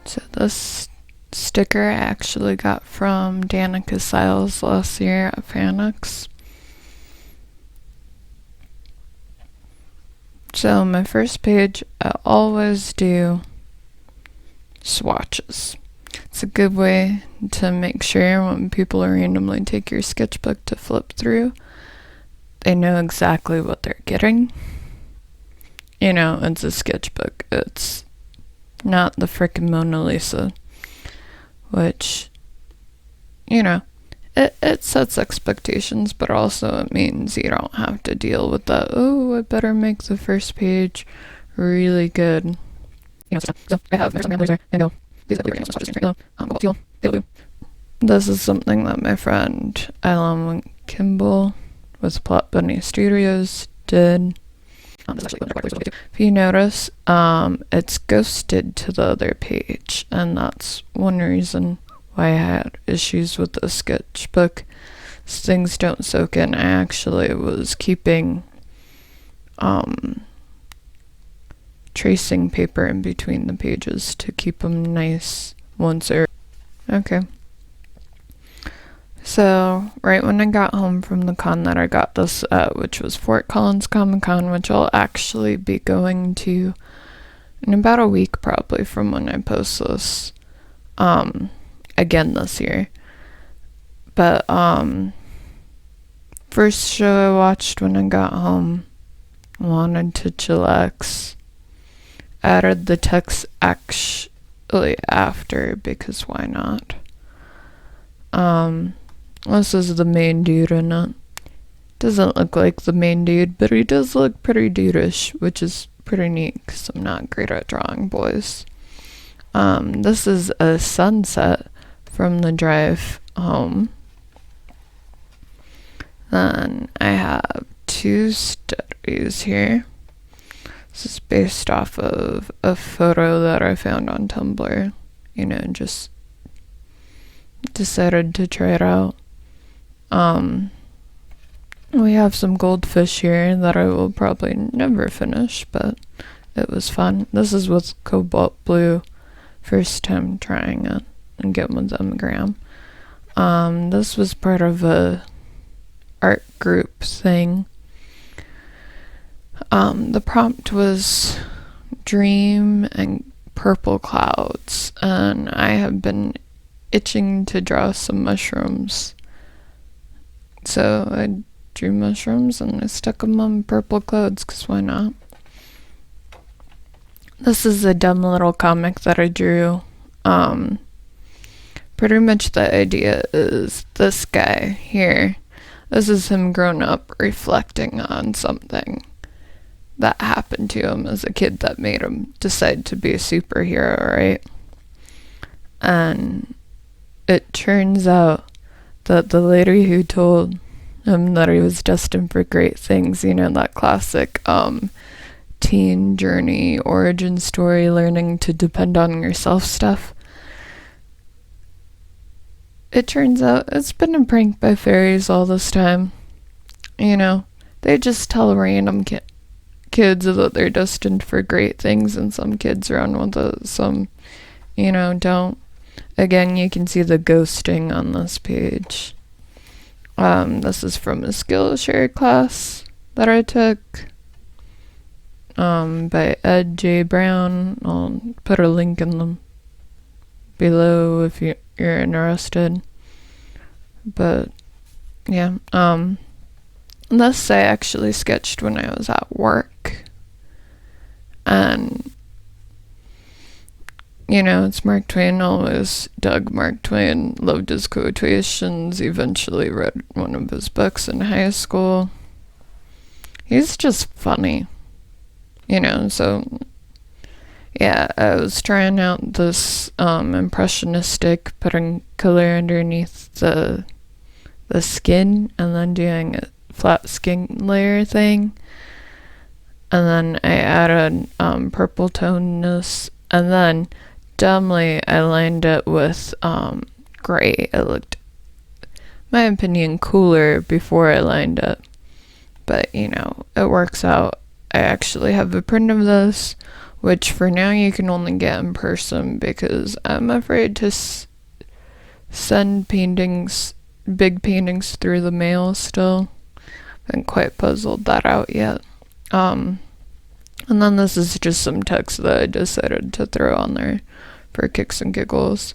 So this sticker I actually got from Danica Siles last year at Fanix. So my first page, I always do swatches. It's a good way to make sure when people randomly take your sketchbook to flip through, they know exactly what they're getting. You know, it's a sketchbook. It's not the frickin' Mona Lisa, which, you know, it sets expectations, but also it means you don't have to deal with that, oh, I better make the first page really good. You know, so I have some ramblers there, and go, these are the swatches, this is something that my friend Eileen Kimball with Plot Bunny Studios did. If you notice, it's ghosted to the other page, and that's one reason why I had issues with the sketchbook. Things don't soak in. I actually was keeping tracing paper in between the pages to keep them nice once they're okay. So, right when I got home from the con that I got this at, which was Fort Collins Comic Con, which I'll actually be going to in about a week probably from when I post this, again this year. But, first show I watched when I got home, wanted to chillax, added the text actually after, because why not? This is the main dude in it. Doesn't look like the main dude, but he does look pretty dude-ish, which is pretty neat because I'm not great at drawing boys. This is a sunset from the drive home. Then I have two studies here. This is based off of a photo that I found on Tumblr. You know, just decided to try it out. We have some goldfish here that I will probably never finish, but it was fun. This is with cobalt blue, first time trying it and getting with Emigram. This was part of a art group thing. The prompt was dream and purple clouds, and I have been itching to draw some mushrooms. So I drew mushrooms and I stuck them on purple clouds, because why not? This is a dumb little comic that I drew. Pretty much the idea is this guy here. This is him grown up reflecting on something that happened to him as a kid that made him decide to be a superhero, right? And it turns out that the lady who told him that he was destined for great things, you know, that classic teen journey origin story, learning to depend on yourself stuff, it turns out it's been a prank by fairies all this time. You know, they just tell random kids that they're destined for great things, and some kids run with it, some, you know, don't. Again, you can see the ghosting on this page. This is from a Skillshare class that I took by Ed J. Brown. I'll put a link in the below if you're interested. But yeah, this I actually sketched when I was at work, and you know, it's Mark Twain. Always dug Mark Twain, loved his quotations, eventually read one of his books in high school. He's just funny, you know, so yeah, I was trying out this impressionistic, putting color underneath the skin and then doing a flat skin layer thing. And then I added purple toneness, and then dumbly I lined it with gray. It looked, in my opinion, cooler before I lined it, but you know, it works out. I actually have a print of this which for now you can only get in person because I'm afraid to send big paintings through the mail still. Haven't quite puzzled that out yet. And then this is just some text that I decided to throw on there for kicks and giggles.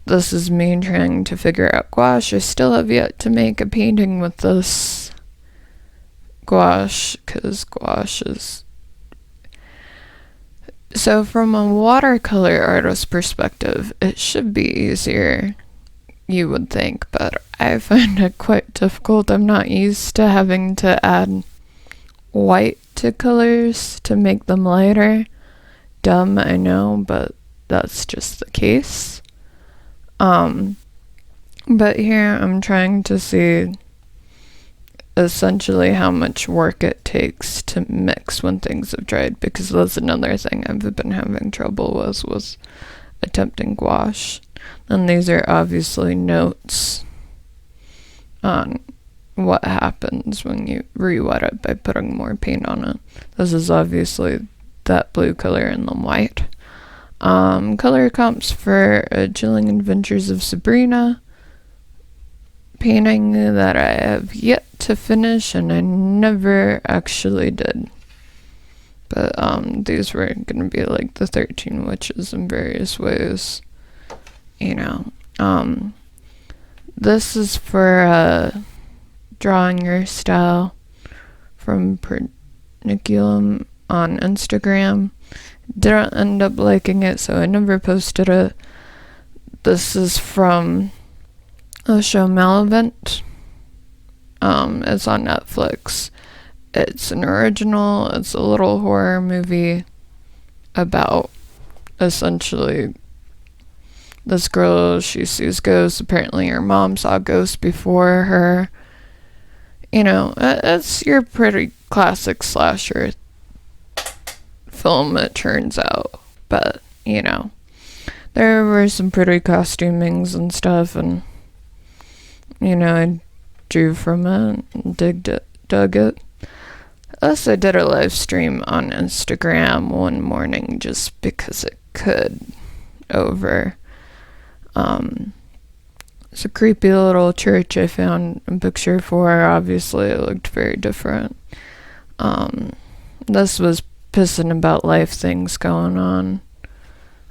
This is me trying to figure out gouache. I still have yet to make a painting with this gouache, because gouache is... So from a watercolor artist perspective, it should be easier, you would think, but I find it quite difficult. I'm not used to having to add white to colors to make them lighter. Dumb, I know, but that's just the case. But here I'm trying to see essentially how much work it takes to mix when things have dried, because that's another thing I've been having trouble with, was attempting gouache. And these are obviously notes on what happens when you re-wet it by putting more paint on it. This is obviously that blue color and then white. Color comps for Chilling Adventures of Sabrina painting that I have yet to finish, and I never actually did. But these were gonna be like the 13 witches in various ways, you know. This is for Drawing Your Style from Perniculum on Instagram. Didn't end up liking it, so I never posted it. This is from the show Malavent. It's on Netflix. It's an original. It's a little horror movie about essentially this girl, she sees ghosts. Apparently her mom saw ghosts before her. You know, it's your pretty classic slasher film, it turns out. But, you know, there were some pretty costumings and stuff, and, you know, I drew from it and dug it. Plus, I did a live stream on Instagram one morning just because it could over. It's a creepy little church I found a picture for. Obviously, it looked very different. This was pissing about life things going on,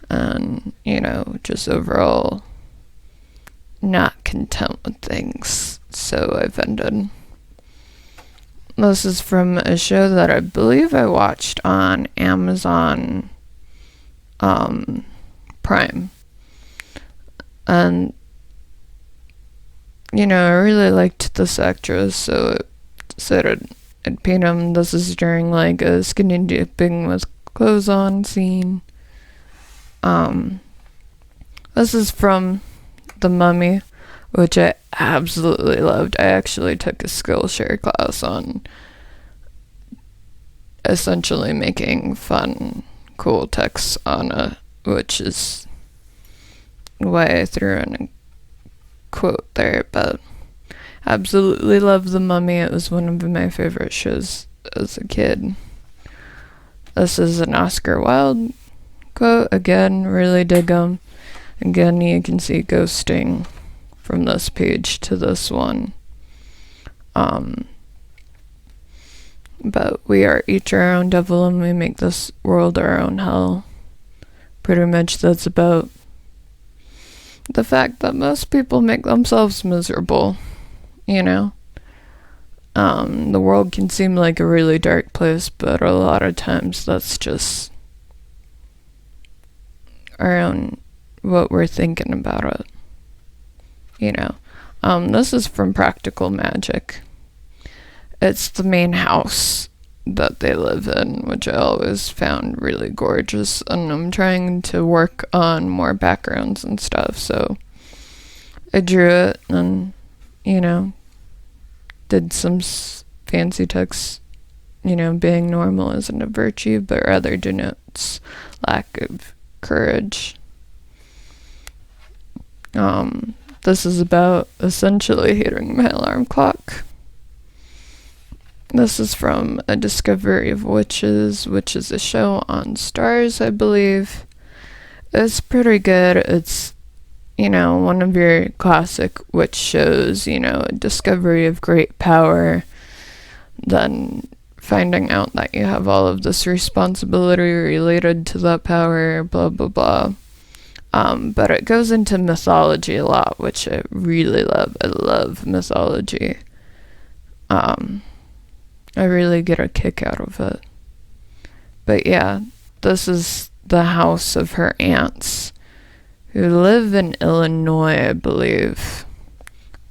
and, you know, just overall not content with things, so I've ended. This is from a show that I believe I watched on Amazon Prime. And, you know, I really liked this actress, so it said I'd paint him. This is during like a skinny dipping with clothes on scene. This is from The Mummy, which I absolutely loved. I actually took a Skillshare class on essentially making fun, cool text on it, which is why I threw in a quote there, but absolutely love The Mummy. It was one of my favorite shows as a kid. This is an Oscar Wilde quote. Again, really dig them. Again, you can see ghosting from this page to this one. But we are each our own devil, and we make this world our own hell. Pretty much that's about the fact that most people make themselves miserable, you know? The world can seem like a really dark place, but a lot of times that's just our own, what we're thinking about it, you know? This is from Practical Magic. It's the main house that they live in, which I always found really gorgeous, and I'm trying to work on more backgrounds and stuff, so I drew it and, you know, did some fancy text, you know, being normal isn't a virtue, but rather denotes lack of courage. This is about essentially hitting my alarm clock. This is from A Discovery of Witches, which is a show on Stars, I believe. It's pretty good. It's, one of your classic witch shows, a discovery of great power, then finding out that you have all of this responsibility related to that power, blah, blah, blah. But it goes into mythology a lot, which I really love. I love mythology. I really get a kick out of it. But yeah, this is the house of her aunts, who live in Illinois, I believe.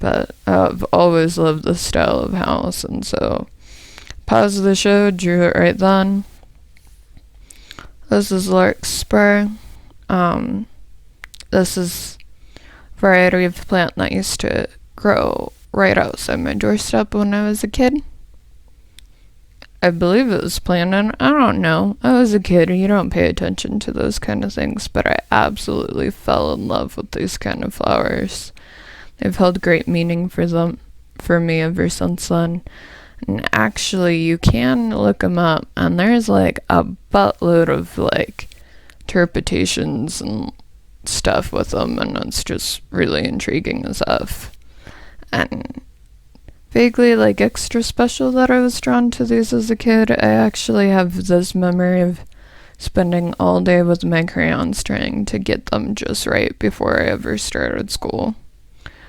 But I've always loved this style of house, and so paused the show, drew it right then. This is larkspur. This is a variety of plant that used to grow right outside my doorstep when I was a kid. I believe it was planted. I don't know. I was a kid. You don't pay attention to those kind of things, but I absolutely fell in love with these kind of flowers. They've held great meaning for me ever since then. And actually, you can look them up, and there's like a buttload of like interpretations and stuff with them, and it's just really intriguing as stuff. And vaguely like extra special that I was drawn to these as a kid. I actually have this memory of spending all day with my crayons trying to get them just right before I ever started school,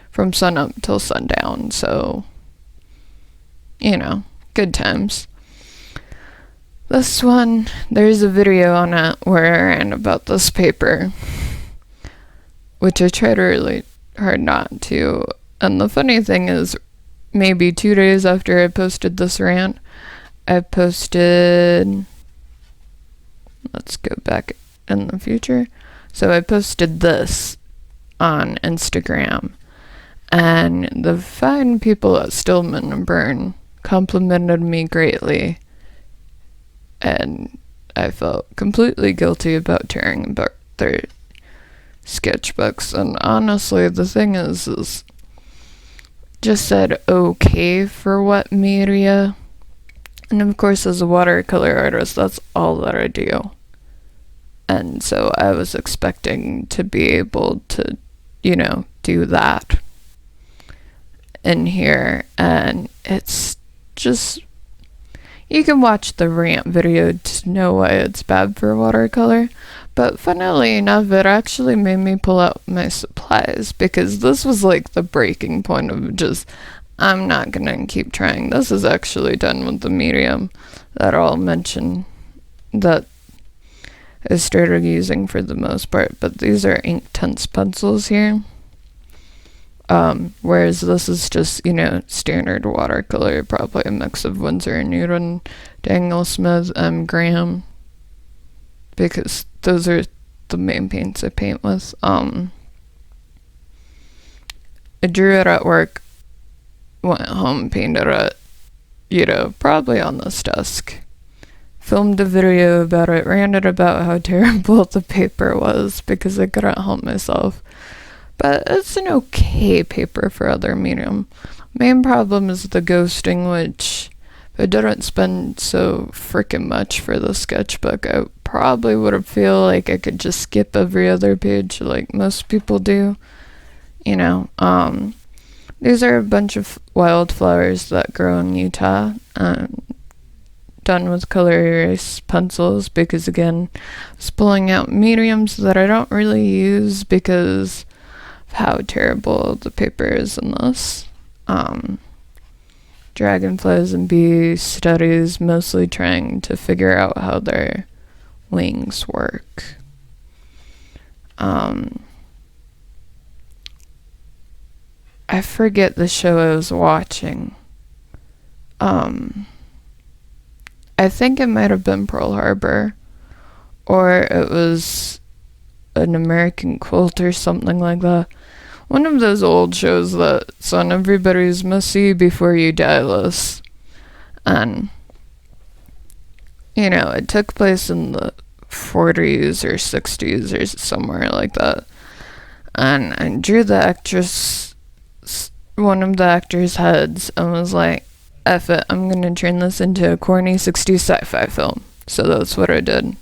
from sunup till sundown. So, good times. This one, there's a video on it where I ran about this paper, which I tried really hard not to. And the funny thing is, maybe 2 days after I posted this rant, I posted, let's go back in the future. So I posted this on Instagram, and the fine people at Stillman And Birn complimented me greatly, and I felt completely guilty about tearing about their sketchbooks. And honestly, the thing is just said okay for what media. And of course, as a watercolor artist, that's all that I do. And so I was expecting to be able to, do that in here. And it's just, you can watch the rant video to know why it's bad for watercolor. But funnily enough, it actually made me pull out my supplies, because this was like the breaking point of just, I'm not gonna keep trying. This is actually done with the medium that I'll mention that I started using for the most part. But these are Inktense pencils here. Whereas this is just, standard watercolor, probably a mix of Winsor & Newton, Daniel Smith, Graham, because those are the main paints I paint with. I drew it at work, went home, painted it, probably on this desk. Filmed a video about it, ranted about how terrible the paper was because I couldn't help myself. But it's an okay paper for other medium. Main problem is the ghosting, which if I didn't spend so freaking much for the sketchbook, I probably would have feel like I could just skip every other page like most people do. These are a bunch of wildflowers that grow in Utah, done with color erase pencils, because again, I was pulling out mediums that I don't really use because of how terrible the paper is in this. Dragonflies and bee studies, mostly trying to figure out how their wings work. I forget the show I was watching. I think it might have been Pearl Harbor, or it was An American Quilt or something like that. One of those old shows that's on everybody's must-see before you die list. And, it took place in the 40s or 60s or somewhere like that. And I drew the actress, one of the actors' heads, and was like, F it, I'm gonna turn this into a corny 60s sci-fi film. So that's what I did.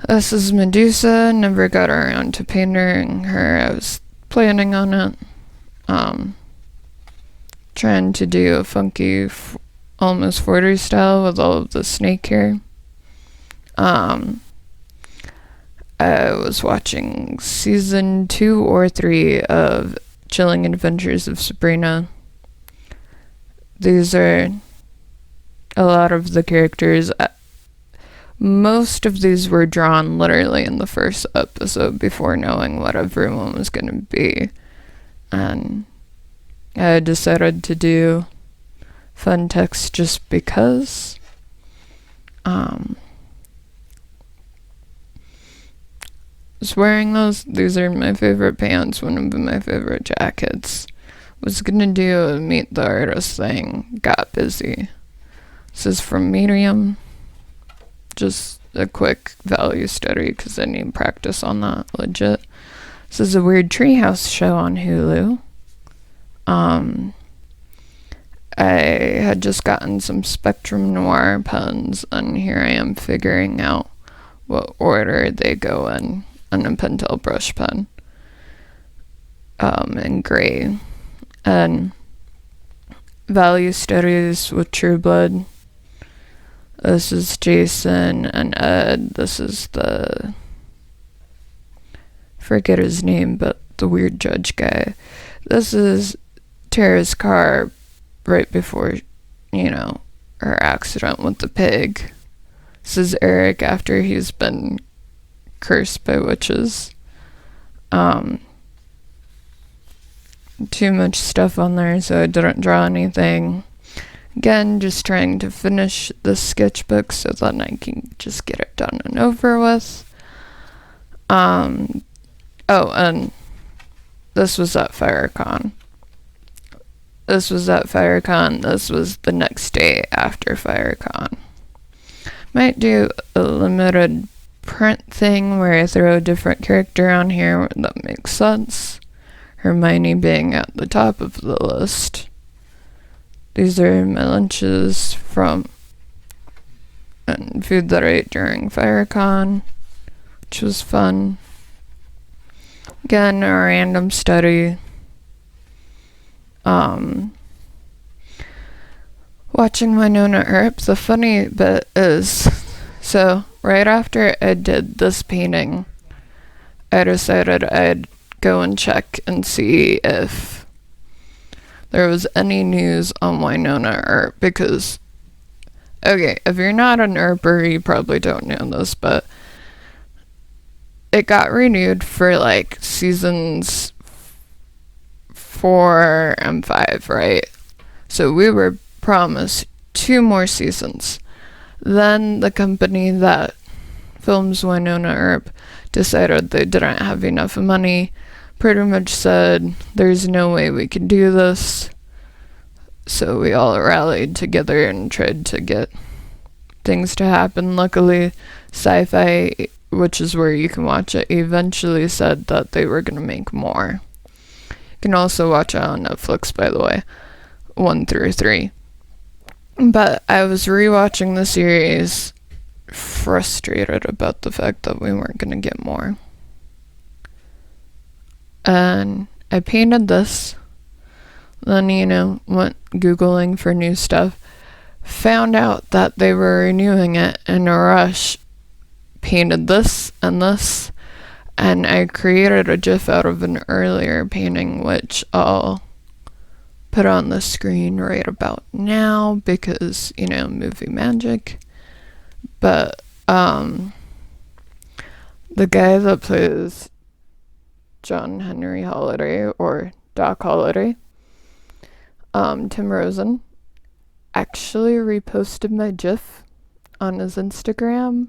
This is Medusa. Never got around to painting her. I was planning on it. Trying to do a funky, almost 40 style with all of the snake hair. I was watching season 2 or 3 of Chilling Adventures of Sabrina. These are a lot of the characters. Most of these were drawn literally in the first episode before knowing what everyone was going to be. And I decided to do fun text just because. Was wearing those. These are my favorite pants, one of my favorite jackets. Was gonna do a meet the artist thing, got busy. This is from Medium. Just a quick value study because I need practice on that, legit. This is a weird treehouse show on Hulu. I had just gotten some Spectrum Noir pens, and here I am figuring out what order they go in on a Pentel brush pen. In gray. And value studies with True Blood. This is Jason and Ed. This is forget his name, but the weird judge guy. This is Tara's car right before, her accident with the pig. This is Eric after he's been cursed by witches. Too much stuff on there, so I didn't draw anything. Again, just trying to finish the sketchbook so that I can just get it done and over with. And this was at FireCon. This was the next day after FireCon. Might do a limited print thing where I throw a different character on here that makes sense. Hermione being at the top of the list. These are my lunches from and food that I ate during FireCon, which was fun. Again, a random study. Watching Winona Earp. The funny bit is, so right after I did this painting, I decided I'd go and check and see if there was any news on Winona Earp, because, okay, if you're not an Earper, you probably don't know this, but it got renewed for like seasons 4 and 5, right? So we were promised 2 more seasons. Then the company that films Winona Earp decided they didn't have enough money, pretty much said, there's no way we can do this. So we all rallied together and tried to get things to happen. Luckily, Sci-Fi, which is where you can watch it, eventually said that they were going to make more. You can also watch it on Netflix, by the way, 1 through 3. But I was rewatching the series, frustrated about the fact that we weren't going to get more. And I painted this, then, went Googling for new stuff, found out that they were renewing it in a rush, painted this, and I created a GIF out of an earlier painting, which I'll put on the screen right about now, because, movie magic. But, the guy that plays John Henry Holiday, or Doc Holliday, Tim Rosen, actually reposted my GIF on his Instagram,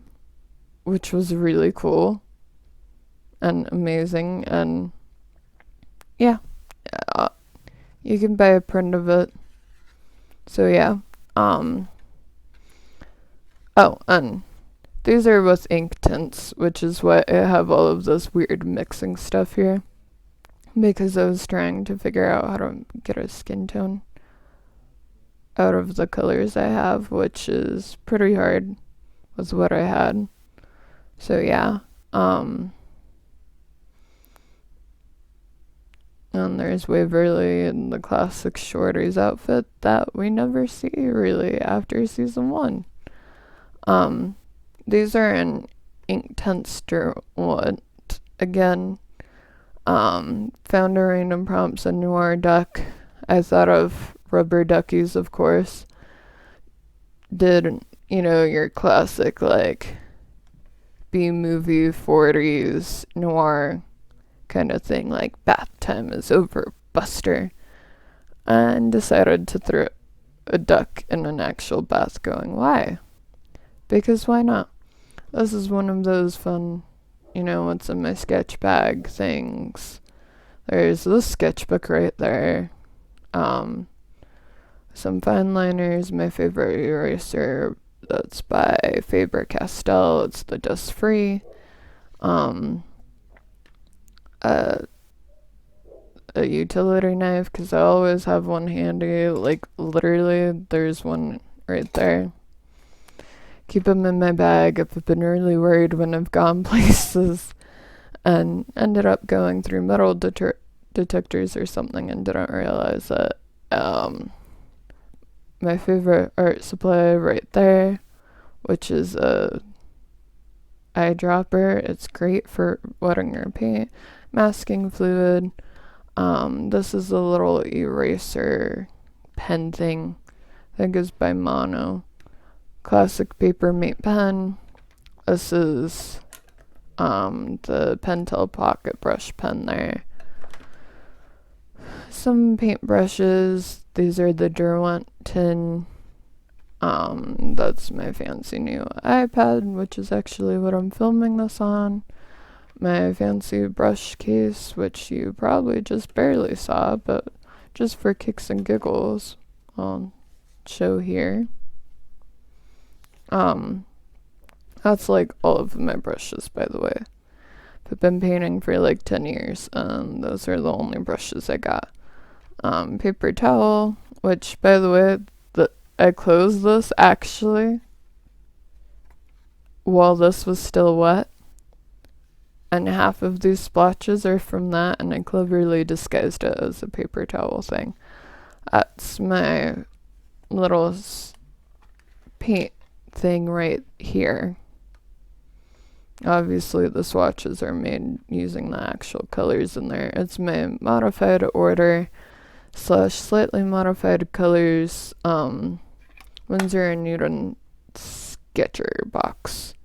which was really cool and amazing. And yeah, you can buy a print of it. So yeah, and these are with Inktense, which is why I have all of this weird mixing stuff here, because I was trying to figure out how to get a skin tone. out of the colors I have, which is pretty hard with what I had. So yeah. And there's Waverly in the classic shorties outfit that we never see really after season 1. These are in Inktense one. Again, found a random prompts in Noir Duck. I thought of rubber duckies, of course. Did, your classic, like, B-movie 40s noir kind of thing, like bath time is over, Buster. And decided to throw a duck in an actual bath going, why? Because why not? This is one of those fun, what's in my sketch bag things. There's this sketchbook right there. Some fine liners, my favorite eraser, that's by Faber-Castell. It's the dust-free. A utility knife, because I always have one handy. Like, literally, there's one right there. Keep them in my bag. I've been really worried when I've gone places and ended up going through metal detectors or something and didn't realize that my favorite art supply right there, which is a eyedropper. It's great for wetting your paint. Masking fluid. This is a little eraser pen thing. I think it's by Mono. Classic paper mate pen. This is the Pentel Pocket Brush pen there. Some paint brushes. These are the Derwent tin. That's my fancy new iPad, which is actually what I'm filming this on. My fancy brush case, which you probably just barely saw, but just for kicks and giggles, I'll show here. That's like all of my brushes, by the way. I've been painting for like 10 years, and those are the only brushes I got. Paper towel, which, by the way, I closed this actually while this was still wet. And half of these splotches are from that, and I cleverly disguised it as a paper towel thing. That's my little paint thing right here. Obviously, the swatches are made using the actual colors in there. It's my modified order / slightly modified colors Winsor & Newton Sketcher box.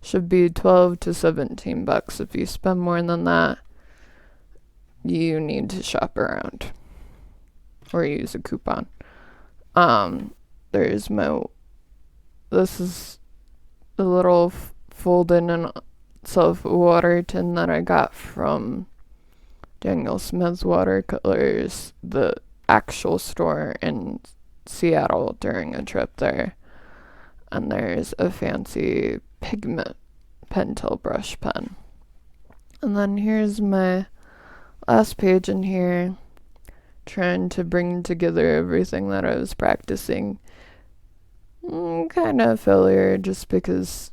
Should be $12 to $17. If you spend more than that, you need to shop around or use a coupon. There's this is a little fold-in and self-water tin that I got from Daniel Smith's Watercolors, the actual store in Seattle during a trip there. And there's a fancy pigment Pentel brush pen. And then here's my last page in here, trying to bring together everything that I was practicing. Kind of failure, just because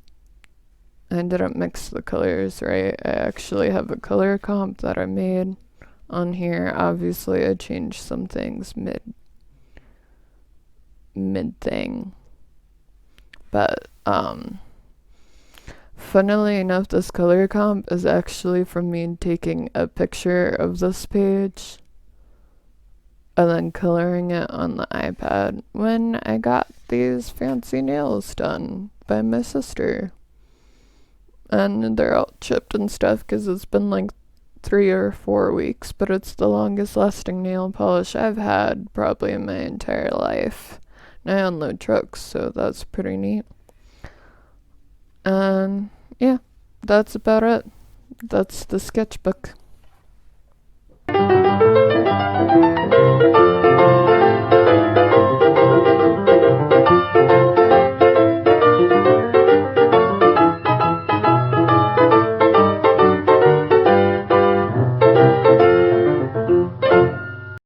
I didn't mix the colors right. I actually have a color comp that I made on here. Obviously, I changed some things mid thing. But, funnily enough, this color comp is actually from me taking a picture of this page and then coloring it on the iPad when I got these fancy nails done by my sister. And they're all chipped and stuff because it's been like 3 or 4 weeks, but it's the longest lasting nail polish I've had probably in my entire life. And I unload trucks, so that's pretty neat. And yeah, that's about it. That's the sketchbook.